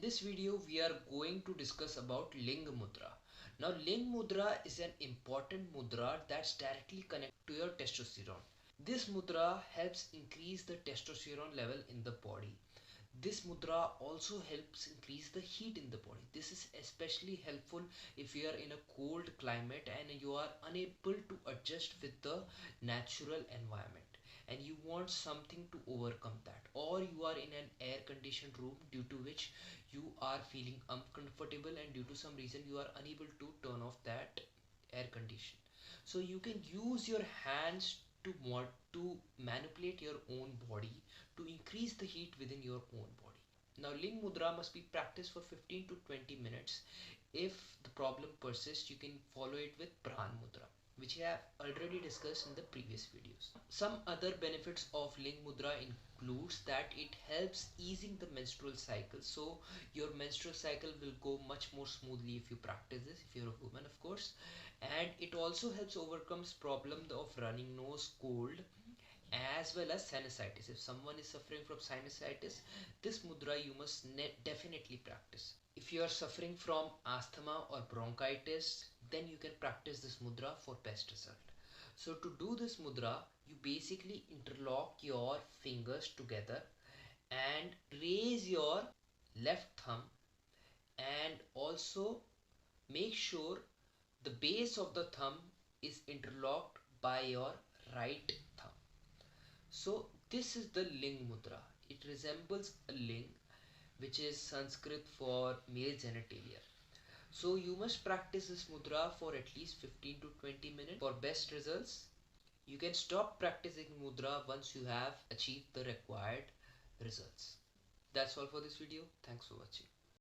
this video we are going to discuss about Linga Mudra. Now Linga Mudra is an important mudra that's directly connected to your testosterone. This mudra helps increase the testosterone level in the body. This mudra also helps increase the heat in the body. This is especially helpful if you are in a cold climate and you are unable to adjust with the natural environment and you want something to overcome that, or you are in an air conditioned room due to which you are feeling uncomfortable and due to some reason you are unable to turn off that air condition. So you can use your hands to manipulate your own body to increase the heat within your own body. Now Ling Mudra must be practiced for 15 to 20 minutes. If the problem persists, you can follow it with Pran Mudra, which I have already discussed in the previous videos. Some other benefits of Ling Mudra includes that it helps easing the menstrual cycle. So your menstrual cycle will go much more smoothly if you practice this, if you're a woman of course. And it also helps overcomes problem of running nose, cold, as well as sinusitis. If someone is suffering from sinusitis, this mudra you must definitely practice. If you are suffering from asthma or bronchitis, then you can practice this mudra for best result. So to do this mudra, you basically interlock your fingers together and raise your left thumb, and also make sure the base of the thumb is interlocked by your right thumb. So this is the Ling Mudra. It resembles a ling, which is Sanskrit for male genitalia. So you must practice this mudra for at least 15 to 20 minutes for best results. You can stop practicing mudra once you have achieved the required results. That's all for this video. Thanks for watching.